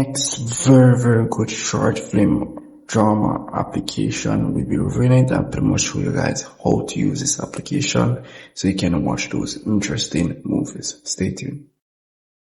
next very good short film drama application will be reviewing it and pretty much show you guys how to use this application so you can watch those interesting movies. Stay tuned.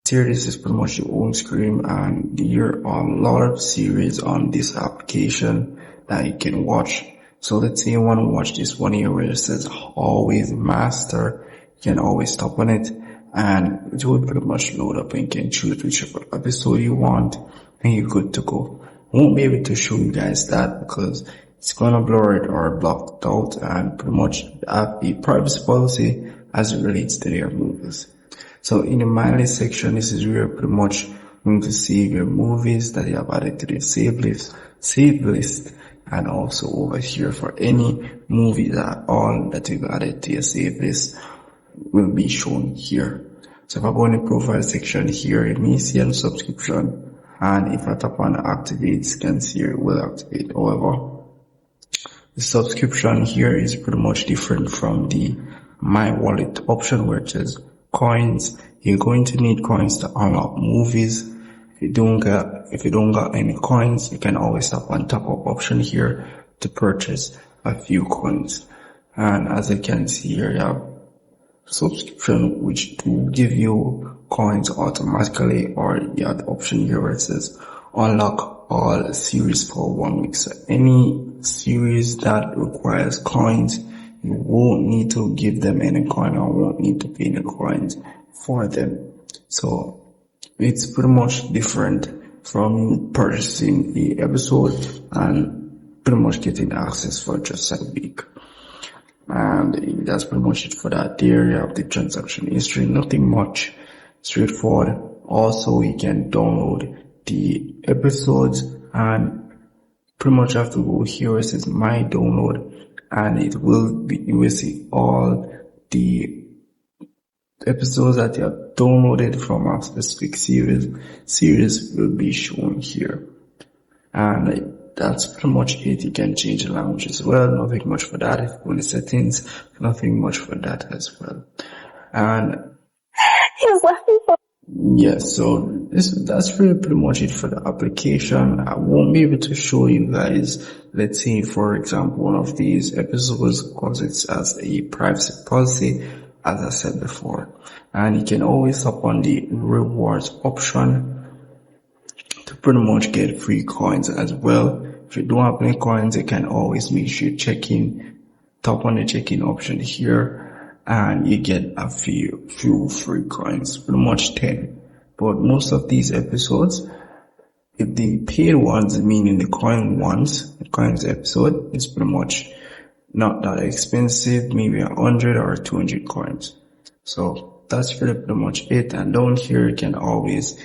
Here, this is pretty much your own screen, and there are a lot of series on this application that you can watch. So let's say you want to watch this one here where it says always master. You can always tap on it and it will pretty much load up and you can choose whichever episode you want and you're good to go. I won't be able to show you guys that because it's gonna blur it or block it out, and pretty much have a privacy policy as it relates to their movies. So in the My List section, this is where you're pretty much going to see your movies that you have added to the save list, and also over here for any movie that all that you've added to your save list will be shown here. So if I go in the profile section here, you may see a subscription, and if I tap on activate, you can see it will activate. However, the subscription here is pretty much different from the My Wallet option where it says coins. You're going to need coins to unlock movies. If you don't got any coins, you can always tap on top up option here to purchase a few coins. And as you can see here, you have subscription which do give you coins automatically, or you have the option here where it says unlock all series for 1 week. So any series that requires coins, you won't need to give them any coin or won't need to pay the coins for them. So it's pretty much different from purchasing the episode and pretty much getting access for just a week. And that's pretty much it for that. There you have the transaction history, nothing much, straightforward. Also, you can download the episodes and pretty much have to go here where it says my download, and it will be, you will see all the episodes that you have downloaded from a specific series will be shown here. And that's pretty much it. You can change the language as well. Nothing much for that. If you go in the settings, nothing much for that as well. And yes, so that's really pretty much it for the application. I won't be able to show you guys, let's say for example, one of these episodes because it's as a privacy policy, as I said before. And you can always tap on the rewards option to pretty much get free coins as well. If you don't have any coins, you can always make sure you tap on the check-in option here, and you get a few free coins, pretty much 10. But most of these episodes, if the paid ones, meaning the coins episode, is pretty much not that expensive, maybe 100 or 200 coins. So that's really pretty much it. And down here you can always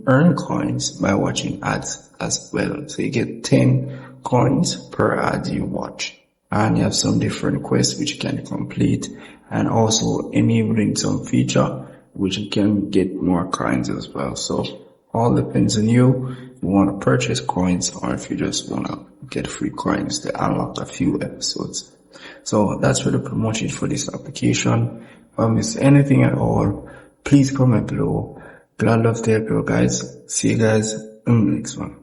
earn coins by watching ads as well. So you get 10 coins per ad you watch, and you have some different quests which you can complete, and also enabling some feature which you can get more coins as well. So all depends on you. If you want to purchase coins or if you just want to get free coins to unlock a few episodes. So that's really pretty much it for this application. If I miss anything at all, please comment below. Glad love to help you guys. See you guys in the next one.